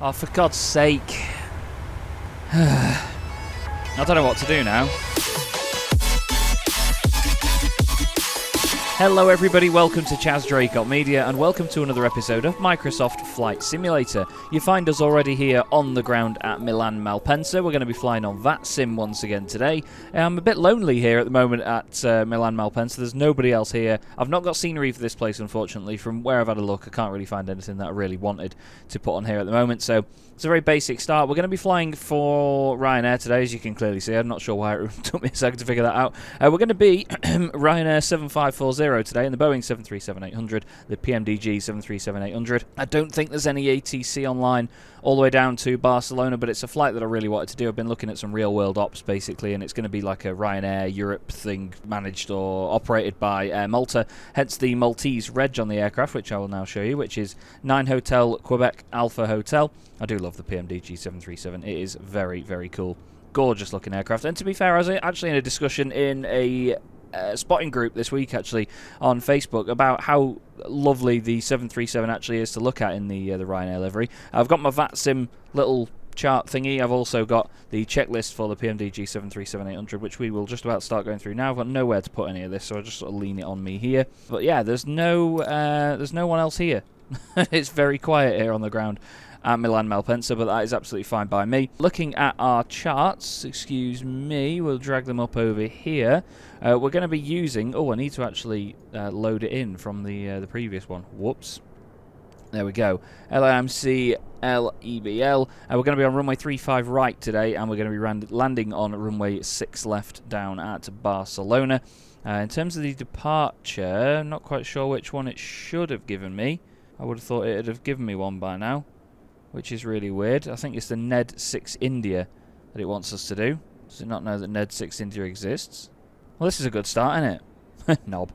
Oh, for God's sake. I don't know what to do now. Hello everybody, welcome to Chaz Draycott Media and welcome to another episode of Microsoft Flight Simulator. You find us already here on the ground at Milan Malpensa. We're going to be flying on VATSIM once again today. I'm a bit lonely here at the moment at Milan Malpensa. There's nobody else here. I've not got scenery for this place, unfortunately. From where I've had a look, I can't really find anything that I really wanted to put on here at the moment. So it's a very basic start. We're going to be flying for Ryanair today, as you can clearly see. I'm not sure why it took me a second to figure that out. We're going to be Ryanair 7540 today in the Boeing 737-800, the PMDG 737-800. I don't think there's any ATC online all the way down to Barcelona, but it's a flight that I really wanted to do. I've been looking at some real-world ops, basically, and it's going to be like a Ryanair Europe thing managed or operated by Air Malta, hence the Maltese reg on the aircraft, which I will now show you, which is 9 Hotel Quebec Alpha Hotel. I do love the PMDG 737. It is very, very cool. Gorgeous looking aircraft. And to be fair, I was actually in a discussion in a spotting group this week actually on Facebook about how lovely the 737 actually is to look at in the Ryanair livery. I've got my VATSIM little chart thingy. I've also got the checklist for the PMDG 737-800, which we will just about start going through now. I've got nowhere to put any of this, so I just sort of lean it on me here. But yeah, there's no one else here. It's very quiet here on the ground at Milan Malpensa, but that is absolutely fine by me. Looking at our charts, excuse me, we'll drag them up over here. We're going to be using... Oh, I need to actually load it in from the previous one. Whoops. There we go. LIMC, LEBL. We're going to be on runway 35 right today, and we're going to be landing on runway 6 left down at Barcelona. In terms of the departure, I'm not quite sure which one it should have given me. I would have thought it would have given me one by now, which is really weird. I think it's the Ned 6 India that it wants us to do. Does it not know that Ned 6 India exists? Well, this is a good start, isn't it? Knob.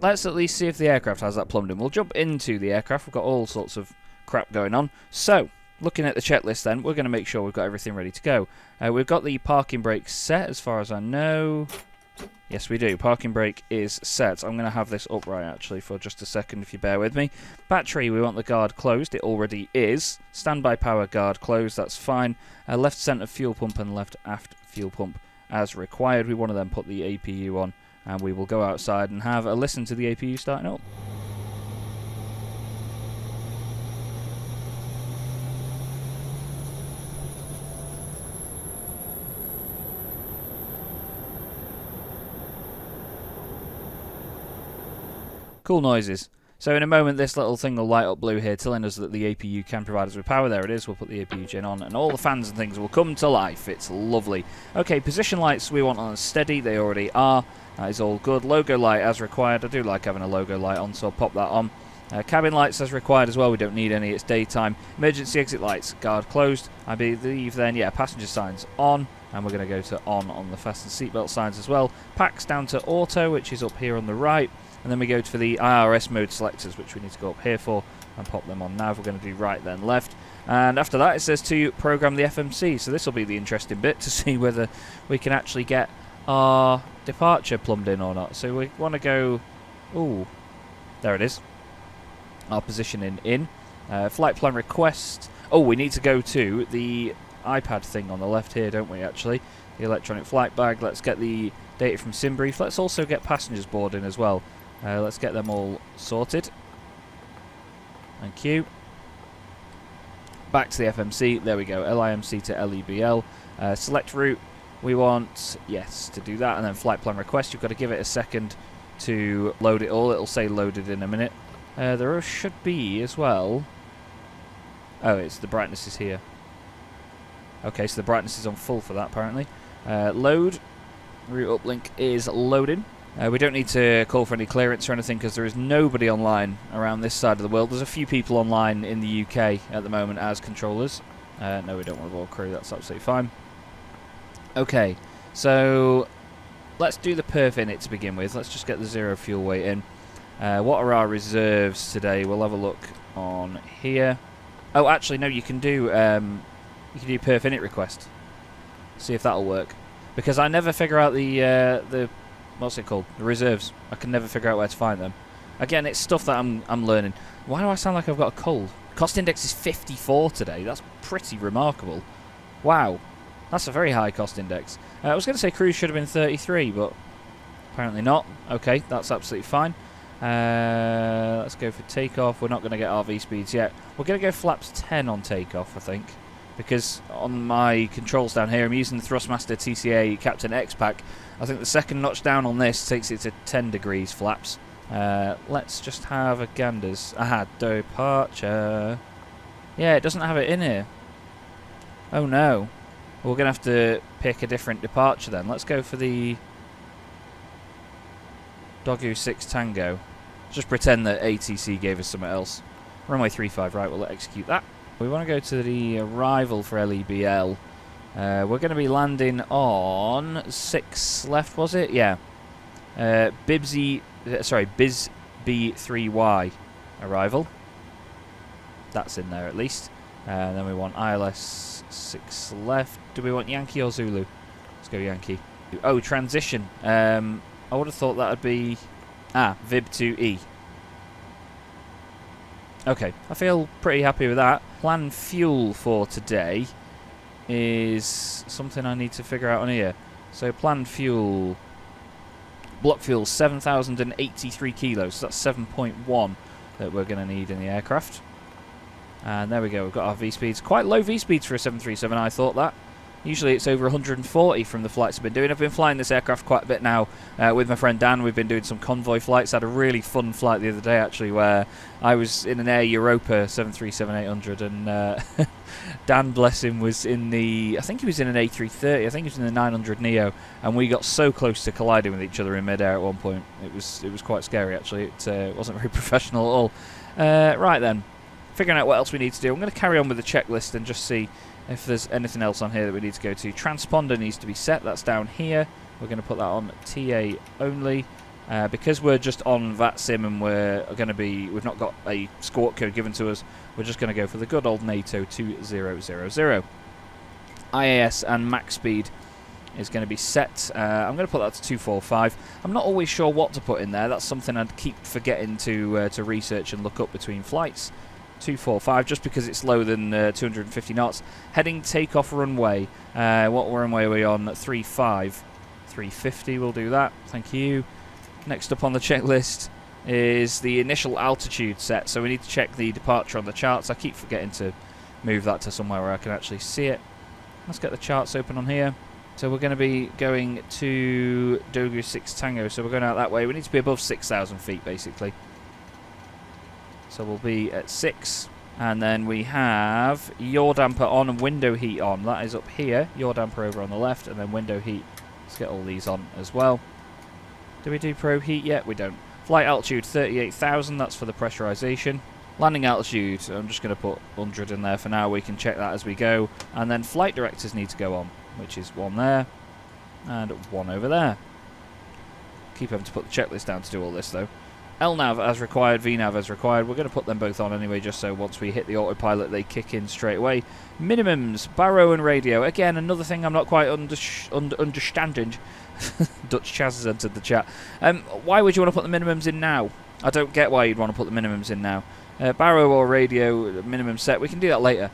Let's at least see if the aircraft has that plumbed in. We'll jump into the aircraft. We've got all sorts of crap going on. So, looking at the checklist then, we're going to make sure we've got everything ready to go. We've got the parking brake set, as far as I know. Yes, we do. Parking brake is set. I'm going to have this upright, actually, for just a second, if you bear with me. Battery, we want the guard closed. It already is. Standby power guard closed. That's fine. Left centre fuel pump and left aft fuel pump as required. We want to then put the APU on, and we will go outside and have a listen to the APU starting up. Cool noises. So in a moment this little thing will light up blue here, telling us that the APU can provide us with power. There it is. We'll put the APU gen on and all the fans and things will come to life. It's lovely. Okay, position lights we want on steady. They already are. That is all good. Logo light as required. I do like having a logo light on, so I'll pop that on. Cabin lights as required as well. We don't need any. It's daytime. Emergency exit lights. Guard closed. I believe then, yeah, passenger signs on. And we're going to go to on the fasten seatbelt signs as well. Packs down to auto, which is up here on the right. And then we go for the IRS mode selectors, which we need to go up here for and pop them on now. We're going to do right then left. And after that it says to program the FMC. So this will be the interesting bit to see whether we can actually get our departure plumbed in or not. So we want to go... Ooh, there it is. Our positioning in. Flight plan request. Oh, we need to go to the iPad thing on the left here, don't we, actually? The electronic flight bag. Let's get the data from SimBrief. Let's also get passengers boarding as well. Let's get them all sorted. Thank you. Back to the FMC. There we go. LIMC to LEBL. Select route. We want, yes, to do that. And then flight plan request. You've got to give it a second to load it all. It'll say loaded in a minute. There should be as well. Oh, it's the brightness is here. Okay, so the brightness is on full for that, apparently. Load. Route uplink is loading. We don't need to call for any clearance or anything because there is nobody online around this side of the world. There's a few people online in the UK at the moment as controllers. No, we don't want a board crew. That's absolutely fine. Okay, so let's do the perf in it to begin with. Let's just get the zero fuel weight in. What are our reserves today? We'll have a look on here. Oh, actually, no. You can do perf init request. See if that'll work. Because I never figure out the what's it called? The reserves. I can never figure out where to find them. Again, it's stuff that I'm learning. Why do I sound like I've got a cold? Cost index is 54 today. That's pretty remarkable. Wow, that's a very high cost index. I was going to say cruise should have been 33, but apparently not. Okay, that's absolutely fine. Let's go for takeoff. We're not going to get RV speeds yet. We're going to go flaps 10 on takeoff, I think, because on my controls down here I'm using the Thrustmaster TCA Captain X-Pack. I think the second notch down on this takes it to 10 degrees flaps. Let's just have a ganders. Aha, departure. Yeah, it doesn't have it in here. Oh no. We're going to have to pick a different departure then. Let's go for the Doggo 6 Tango. Just pretend that ATC gave us something else. Runway 35, right, we'll execute that. We want to go to the arrival for LEBL. We're going to be landing on 6 left, was it? Yeah. Biz B3Y arrival. That's in there at least. And then we want ILS 6 left. Do we want Yankee or Zulu? Let's go Yankee. Oh, transition. I would have thought that would be... VIB to E. Okay, I feel pretty happy with that. Plan fuel for today is something I need to figure out on here. So planned fuel, block fuel 7,083 kilos, so that's 7.1 that we're going to need in the aircraft. And there we go, we've got our V-speeds. Quite low V-speeds for a 737, I thought that. Usually it's over 140 from the flights I've been doing. I've been flying this aircraft quite a bit now with my friend Dan. We've been doing some convoy flights. I had a really fun flight the other day, actually, where I was in an Air Europa 737-800, and Dan, bless him, was in the... I think he was in an A330. I think he was in the 900 Neo, and we got so close to colliding with each other in mid-air at one point. It was quite scary, actually. It wasn't very professional at all. Right then, figuring out what else we need to do. I'm going to carry on with the checklist and just see if there's anything else on here that we need to go to. Transponder needs to be set. That's down here. We're going to put that on TA only. Because we're just on VATSIM and we've not got a squawk code given to us, we're just going to go for the good old NATO 2000. IAS and max speed is going to be set. I'm going to put that to 245. I'm not always sure what to put in there. That's something I'd keep forgetting to research and look up between flights. 245, just because it's lower than 250 knots. Heading takeoff runway. What runway are we on? 35. 350, we'll do that. Thank you. Next up on the checklist is the initial altitude set. So we need to check the departure on the charts. I keep forgetting to move that to somewhere where I can actually see it. Let's get the charts open on here. So we're going to be going to Doggo 6 Tango. So we're going out that way. We need to be above 6,000 feet, basically. So we'll be at 6, and then we have yaw damper on and window heat on. That is up here. Yaw damper over on the left, and then window heat. Let's get all these on as well. Do we do pro heat yet? We don't. Flight altitude 38,000. That's for the pressurization. Landing altitude, I'm just going to put 100 in there for now. We can check that as we go. And then flight directors need to go on, which is 1 there and 1 over there. Keep having to put the checklist down to do all this though. LNAV as required, VNAV as required. We're going to put them both on anyway, just so once we hit the autopilot, they kick in straight away. Minimums, baro and radio. Again, another thing I'm not quite understanding. Dutch Chaz has entered the chat. Why would you want to put the minimums in now? I don't get why you'd want to put the minimums in now. Baro or radio minimum set, we can do that later.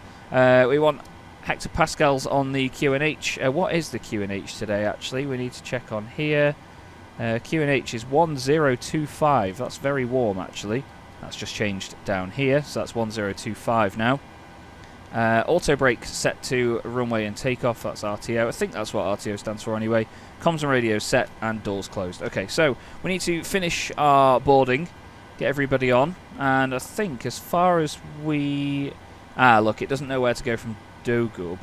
We want hectopascals on the QNH. What is the QNH today, actually? We need to check on here. QNH is 1025. That's very warm, actually. That's just changed down here, so that's 1025 now. Auto brake set to runway and takeoff. That's RTO. I think that's what RTO stands for anyway. Comms and radio set and doors closed. Okay, so we need to finish our boarding, get everybody on, and I think as far as we... look, it doesn't know where to go from Dogub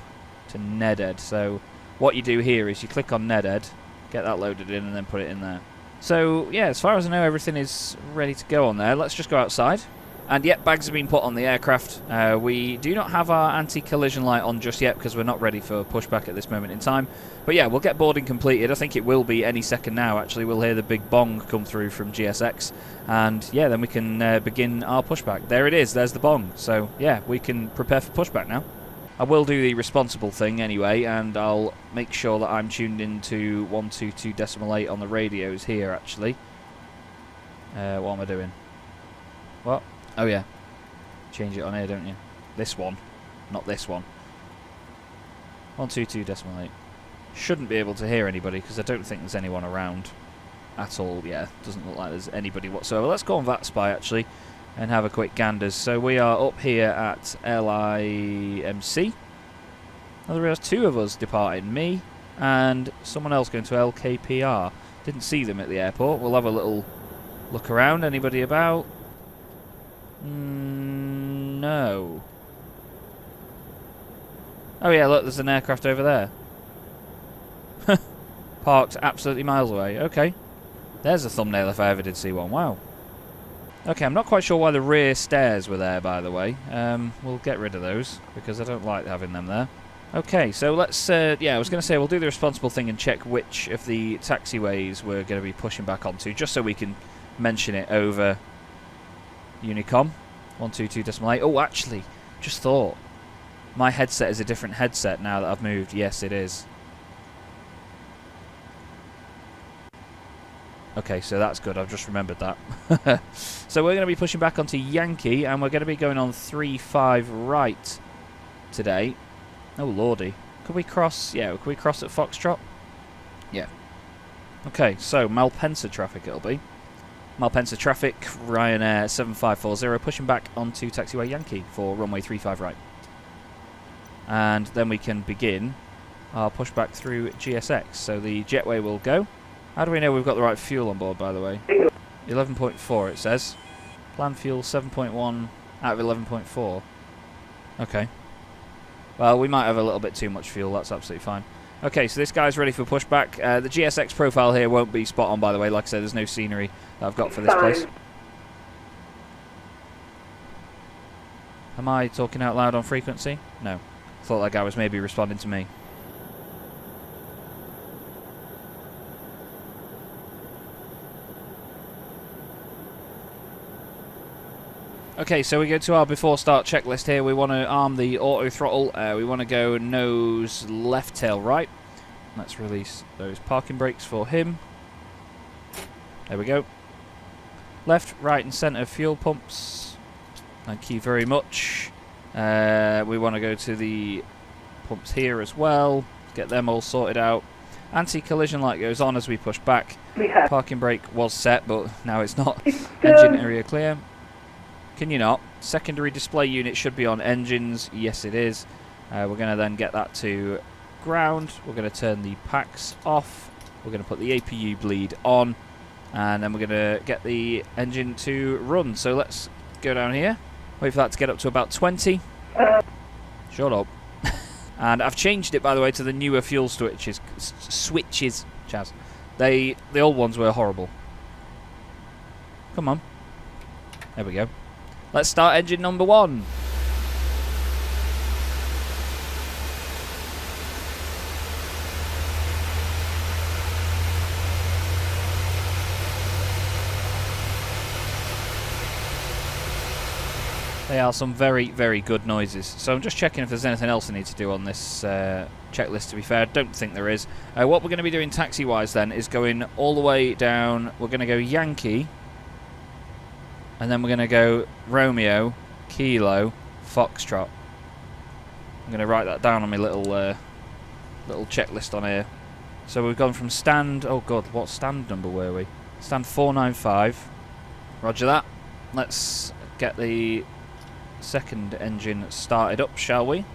to Neded. So what you do here is you click on Neded, get that loaded in, and then put it in there. So, yeah, as far as I know, everything is ready to go on there. Let's just go outside. And, yep, bags have been put on the aircraft. We do not have our anti-collision light on just yet because we're not ready for pushback at this moment in time. But, yeah, we'll get boarding completed. I think it will be any second now, actually. We'll hear the big bong come through from GSX. And, yeah, then we can begin our pushback. There it is. There's the bong. So, yeah, we can prepare for pushback now. I will do the responsible thing anyway, and I'll make sure that I'm tuned into 122.8 on the radios here, actually. What am I doing? What? Oh, yeah. Change it on here, don't you? This one. Not this one. 122.8. Shouldn't be able to hear anybody because I don't think there's anyone around at all. Yeah, doesn't look like there's anybody whatsoever. Let's go on VATSPY actually and have a quick gander. So we are up here at LIMC. Oh, there are 2 of us departing, me and someone else going to LKPR. Didn't see them at the airport. We'll have a little look around. Anybody about? No. Oh yeah, look, there's an aircraft over there. Parked absolutely miles away. Okay. There's a thumbnail if I ever did see one. Wow. Okay, I'm not quite sure why the rear stairs were there, by the way. We'll get rid of those, because I don't like having them there. Okay, so let's, yeah, I was going to say we'll do the responsible thing and check which of the taxiways we're going to be pushing back onto, just so we can mention it over Unicom. 122.8. Oh, actually, just thought. My headset is a different headset now that I've moved. Yes, it is. Okay, so that's good. I've just remembered that. So we're going to be pushing back onto Yankee, and we're going to be going on 3-5 right today. Oh, lordy. Could we cross? Yeah, could we cross at Foxtrot? Yeah. Okay, so Malpensa traffic it'll be. Malpensa traffic, Ryanair 7540, pushing back onto taxiway Yankee for runway 35 right. And then we can begin our push back through GSX. So the jetway will go. How do we know we've got the right fuel on board, by the way? 11.4 it says. Planned fuel 7.1 out of 11.4. Okay. Well, we might have a little bit too much fuel, that's absolutely fine. Okay, so this guy's ready for pushback. The GSX profile here won't be spot on, by the way. Like I said, there's no scenery that I've got for this place. Am I talking out loud on frequency? No. Thought that guy was maybe responding to me. Okay, so we go to our before start checklist here. We want to arm the auto throttle. We want to go nose left tail right. Let's release those parking brakes for him. There we go. Left, right and centre fuel pumps. Thank you very much. We want to go to the pumps here as well. Get them all sorted out. Anti-collision light goes on as we push back. Parking brake was set, but now it's not. Engine area clear. Can you not? Secondary display unit should be on engines. Yes, it is. We're going to then get that to ground. We're going to turn the packs off. We're going to put the APU bleed on. And then we're going to get the engine to run. So let's go down here. Wait for that to get up to about 20. Shut up. And I've changed it, by the way, to the newer fuel switches. Chaz. The old ones were horrible. Come on. There we go. Let's start engine number 1. They are some very, very good noises. So I'm just checking if there's anything else I need to do on this checklist, to be fair. I don't think there is. What we're going to be doing taxi-wise then is going all the way down. We're going to go Yankee. And then we're going to go Romeo, Kilo, Foxtrot. I'm going to write that down on my little checklist on here. So we've gone from stand... Oh, God, what stand number were we? Stand 495. Roger that. Let's get the second engine started up, shall we?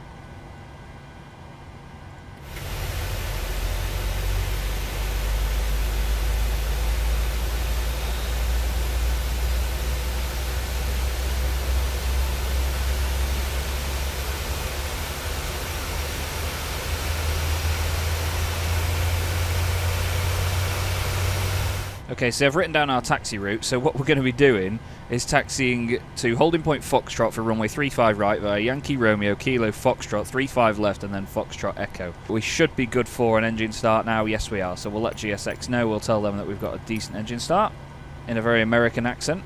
Okay, so I've written down our taxi route. So what we're going to be doing is taxiing to holding point Foxtrot for runway 35 right via Yankee Romeo, Kilo, Foxtrot, 35 left, and then Foxtrot Echo. We should be good for an engine start now. Yes, we are. So we'll let GSX know. We'll tell them that we've got a decent engine start in a very American accent.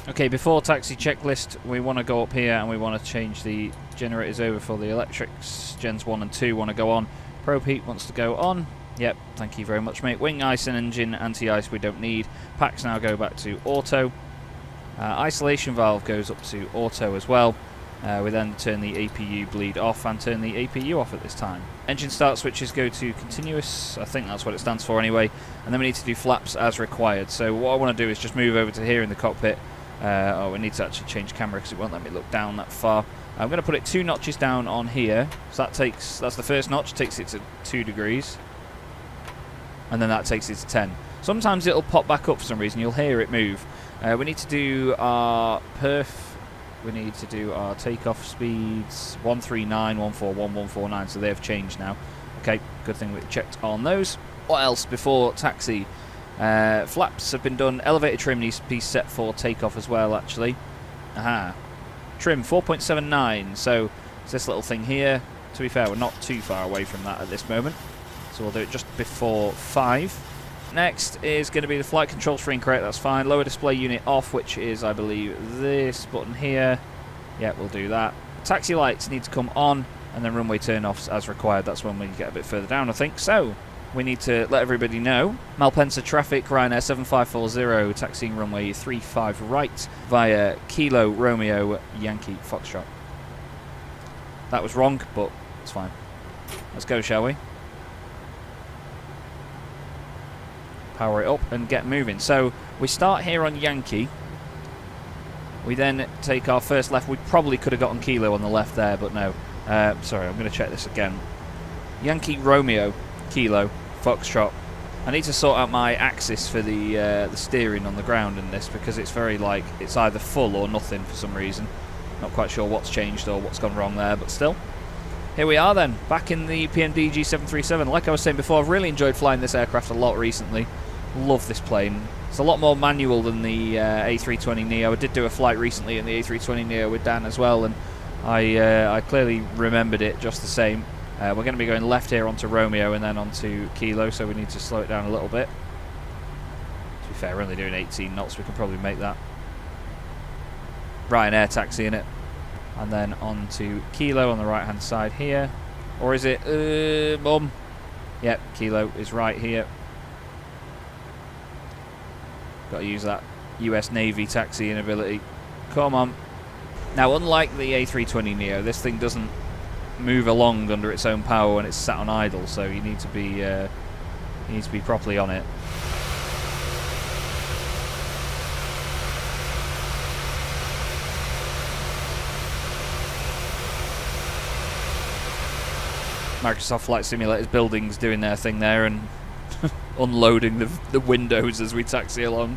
Okay, before taxi checklist, we want to go up here and we want to change the generators over for the electrics. Gens 1 and 2 want to go on. Probe heat wants to go on. Yep, thank you very much, mate. Wing ice and engine anti-ice we don't need. Packs now go back to auto. Isolation valve goes up to auto as well. We then turn the APU bleed off and turn the APU off at this time. Engine start switches go to continuous, I think that's what it stands for anyway, and then we need to do flaps as required. So what I want to do is just move over to here in the cockpit. Oh, we need to actually change camera because it won't let me look down that far. I'm going to put it 2 notches down on here, so that's the first notch, takes it to 2 degrees, and then that takes it to 10. Sometimes it'll pop back up for some reason, you'll hear it move. We need to do our perf. We need to do our takeoff speeds 139, 141, 149, so they've changed now. Okay, good thing we checked on those. What else before taxi? Flaps have been done. Elevator trim needs to be set for takeoff as well, actually. Aha. Trim 4.79, so it's this little thing here. To be fair, we're not too far away from that at this moment, so we'll do it just before 5. Next is going to be the flight controls for incorrect, that's fine. Lower display unit off, which is, I believe, this button here. Yeah, we'll do that. Taxi lights need to come on, and then runway turn-offs as required. That's when we get a bit further down, I think. So, we need to let everybody know. Malpensa traffic, Ryanair 7540, taxiing runway 35 right via Kilo Romeo Yankee Foxtrot. That was wrong, but it's fine. Let's go, shall we? Power it up and get moving. So we start here on Yankee. We then take our first left. We probably could have gotten Kilo on the left there, but no. Sorry, I'm going to check this again. Yankee Romeo Kilo Foxtrot. I need to sort out my axis for the steering on the ground in this, because it's very like it's either full or nothing for some reason. Not quite sure what's changed or what's gone wrong there, but still. Here we are then, back in the PMDG 737. Like I was saying before, I've really enjoyed flying this aircraft a lot recently. Love this plane. It's a lot more manual than the A320neo. I did do a flight recently in the A320neo with Dan as well, and I clearly remembered it just the same. We're going to be going left here onto Romeo and then onto Kilo, so we need to slow it down a little bit. To be fair, we're only doing 18 knots, we can probably make that. Ryanair taxi in it. And then onto Kilo on the right hand side here. Or is it Mum? Yep, Kilo is right here. Got to use that US Navy taxiing ability. Come on. Now, unlike the A320neo, this thing doesn't move along under its own power when it's sat on idle, so you need to be properly on it. Microsoft Flight Simulator's buildings doing their thing there and unloading the windows as we taxi along.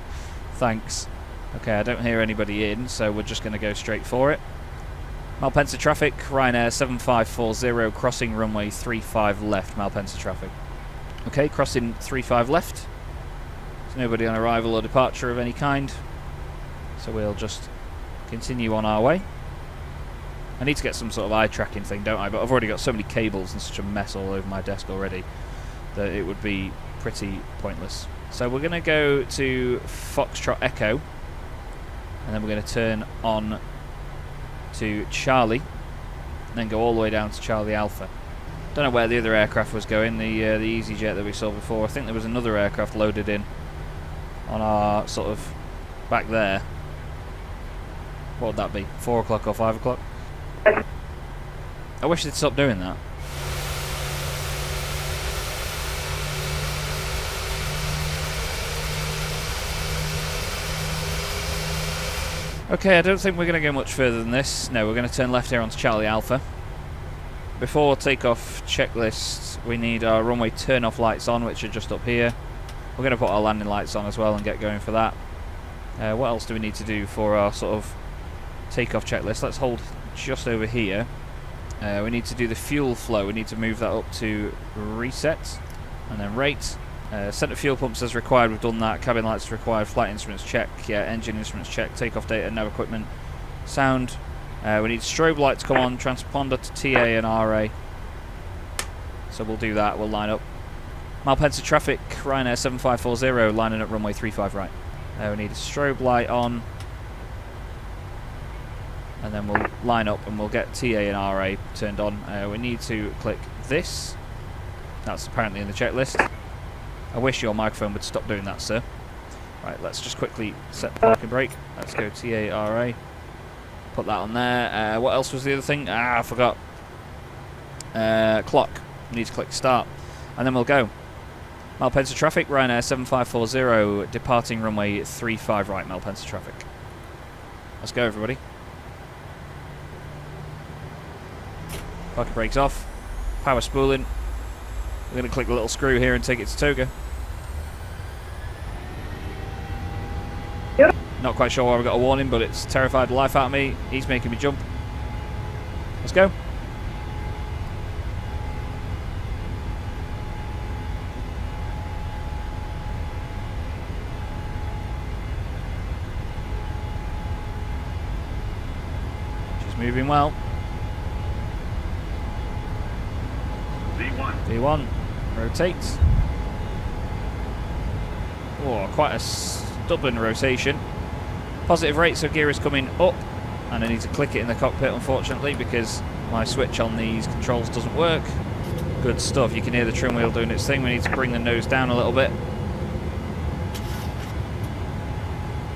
Thanks. Okay, I don't hear anybody in, so we're just going to go straight for it. Malpensa traffic, Ryanair 7540, crossing runway 35 left, Malpensa traffic. Okay, crossing 35 left. There's nobody on arrival or departure of any kind, so we'll just continue on our way. I need to get some sort of eye tracking thing, don't I? But I've already got so many cables and such a mess all over my desk already that it would be pretty pointless. So we're going to go to Foxtrot Echo, and then we're going to turn on to Charlie, and then go all the way down to Charlie Alpha. Don't know where the other aircraft was going, the EasyJet that we saw before. I think there was another aircraft loaded in on our sort of back there. What would that be? 4 o'clock or 5 o'clock? I wish they'd stop doing that. Okay, I don't think we're going to go much further than this. No, we're going to turn left here onto Charlie Alpha. Before takeoff checklist, we need our runway turn-off lights on, which are just up here. We're going to put our landing lights on as well and get going for that. What else do we need to do for our sort of takeoff checklist? Let's hold just over here. We need to do the fuel flow. We need to move that up to reset and then rate. Centre fuel pumps as required, we've done that. Cabin lights required, flight instruments check, yeah, engine instruments check, takeoff data, no equipment, sound. We need strobe lights come on, transponder to TA and RA. So we'll do that, we'll line up. Malpensa traffic, Ryanair 7540, lining up runway 35 right. We need a strobe light on. And then we'll line up and we'll get TA and RA turned on. We need to click this. That's apparently in the checklist. I wish your microphone would stop doing that, sir. Right, let's just quickly set the parking brake. Let's go TARA. Put that on there. What else was the other thing? I forgot. Clock. We need to click start. And then we'll go. Malpensa traffic, Ryanair 7540, departing runway 35 right, Malpensa traffic. Let's go, everybody. Parking brakes off. Power spooling. We're going to click the little screw here and take it to Toga. Not quite sure why we got a warning, but it's terrified the life out of me. He's making me jump. Let's go. She's moving well. V1. Rotates. Oh, quite a stubborn rotation. Positive rate, so gear is coming up, and I need to click it in the cockpit, unfortunately, because my switch on these controls doesn't work. Good stuff. You can hear the trim wheel doing its thing. We need to bring the nose down a little bit.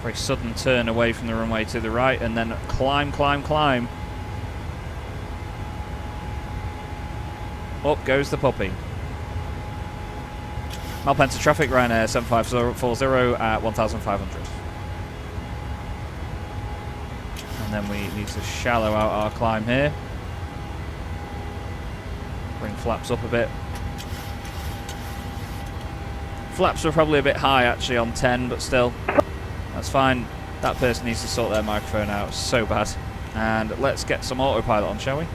Very sudden turn away from the runway to the right, and then climb, climb, climb. Up goes the puppy. Malpensa traffic, Ryanair 7540 at 1,500. And then we need to shallow out our climb here. Bring flaps up a bit. Flaps are probably a bit high actually on 10, but still, that's fine. That person needs to sort their microphone out so bad. And let's get some autopilot on, shall we?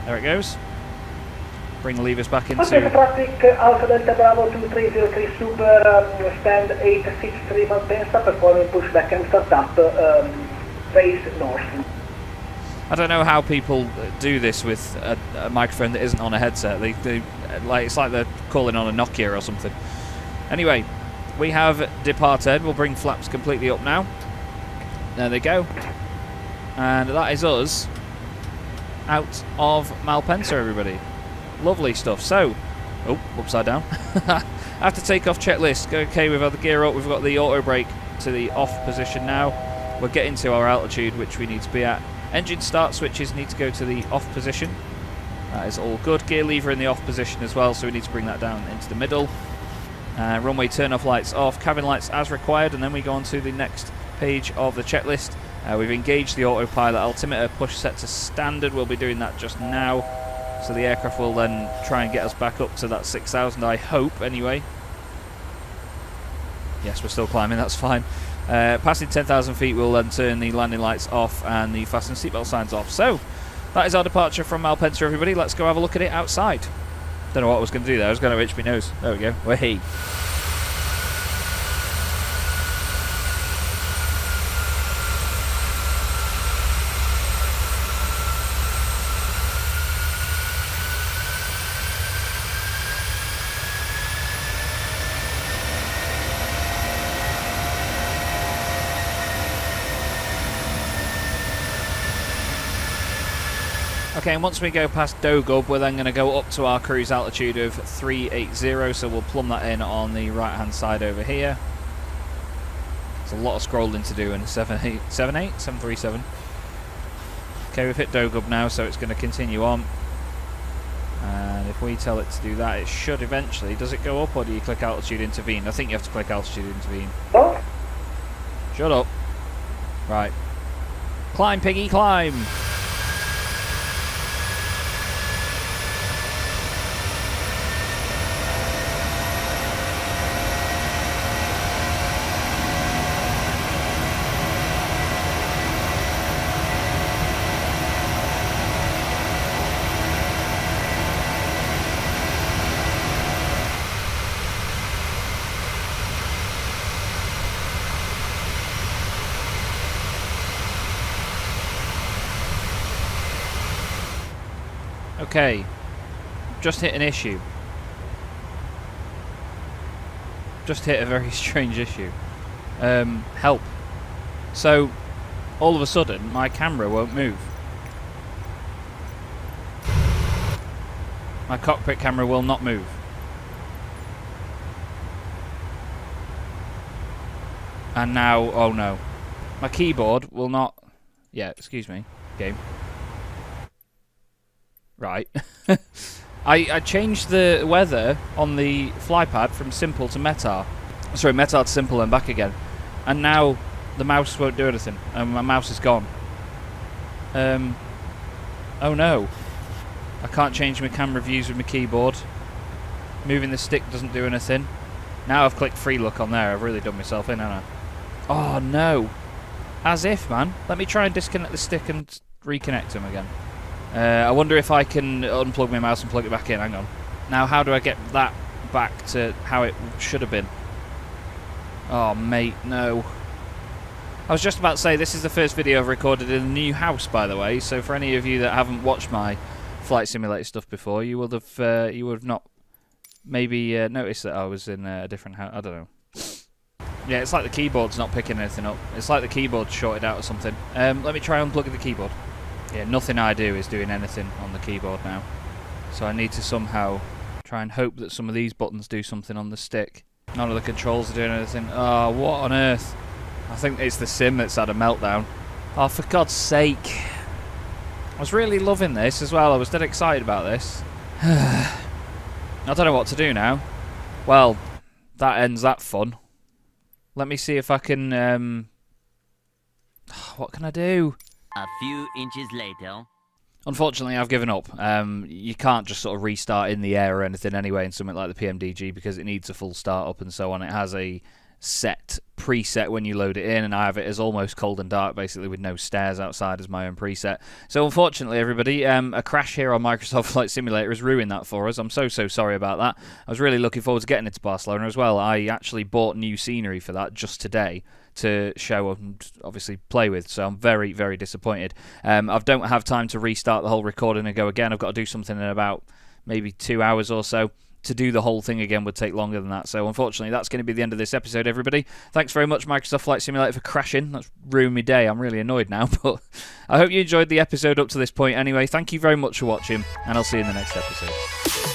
There it goes. Bring the levers back into... Traffic, Alpha Delta Bravo 2303 Super, stand 863 Malpensa, performing pushback and startup, face north. I don't know how people do this with a microphone that isn't on a headset. They like, it's like they're calling on a Nokia or something. Anyway, we have departed. We'll bring flaps completely up now. There they go. And that is us out of Malpensa, everybody. Lovely stuff. So, oh, upside down. After takeoff checklist, okay, we've had the gear up, we've got the auto brake to the off position now. We're getting to our altitude, which we need to be at. Engine start switches need to go to the off position. That is all good. Gear lever in the off position as well, so we need to bring that down into the middle. Runway turn off lights off, cabin lights as required, and then we go on to the next page of the checklist. We've engaged the autopilot altimeter, push set to standard. We'll be doing that just now. So the aircraft will then try and get us back up to that 6,000, I hope, anyway. Yes, we're still climbing, that's fine. Passing 10,000 feet, we'll then turn the landing lights off and the fasten seatbelt signs off. So, that is our departure from Malpensa, everybody. Let's go have a look at it outside. Don't know what I was going to do there. I was going to itch my nose. There we go. Way. Okay, and once we go past Dogub, we're then going to go up to our cruise altitude of 380, so we'll plumb that in on the right-hand side over here. There's a lot of scrolling to do in a 737. Okay, we've hit Dogub now, so it's going to continue on. And if we tell it to do that, it should eventually. Does it go up, or do you click altitude intervene? I think you have to click altitude intervene. Oh. Shut up. Right. Climb, piggy, climb! Okay, just hit an issue. Just hit a very strange issue. Help. So, all of a sudden, my camera won't move. My cockpit camera will not move. And now, oh no. My keyboard will not... Yeah, excuse me, game. Right. I changed the weather on the flypad from simple to metar. Sorry, metar to simple and back again. And now the mouse won't do anything. And my mouse is gone. Oh no. I can't change my camera views with my keyboard. Moving the stick doesn't do anything. Now I've clicked free look on there. I've really done myself in, haven't I? Oh no. As if, man. Let me try and disconnect the stick and reconnect them again. I wonder if I can unplug my mouse and plug it back in. Hang on. Now, how do I get that back to how it should have been? Oh, mate, no. I was just about to say, this is the first video I've recorded in a new house, by the way. So for any of you that haven't watched my flight simulator stuff before, you would have not maybe noticed that I was in a different house. I don't know. Yeah, it's like the keyboard's not picking anything up. It's like the keyboard's shorted out or something. Let me try unplugging the keyboard. Yeah, nothing I do is doing anything on the keyboard now. So I need to somehow try and hope that some of these buttons do something on the stick. None of the controls are doing anything. Oh, what on earth? I think it's the sim that's had a meltdown. Oh, for God's sake. I was really loving this as well. I was dead excited about this. I don't know what to do now. Well, that ends that fun. Let me see if I can... what can I do? A few inches later. Unfortunately, I've given up. You can't just sort of restart in the air or anything anyway in something like the PMDG because it needs a full startup and so on. It has a set preset when you load it in, and I have it as almost cold and dark, basically with no stairs outside as my own preset. So unfortunately, everybody, a crash here on Microsoft Flight Simulator has ruined that for us. I'm so sorry about that. I was really looking forward to getting it to Barcelona as well. I actually bought new scenery for that just today to show and obviously play with, so I'm very disappointed. I don't have time to restart the whole recording and go again. I've got to do something in about maybe 2 hours or so. To do the whole thing again would take longer than that, so unfortunately that's going to be the end of this episode, everybody. Thanks very much, Microsoft Flight Simulator, for crashing. That's ruined my day. I'm really annoyed now, but I hope you enjoyed the episode up to this point anyway. Thank you very much for watching, and I'll see you in the next episode.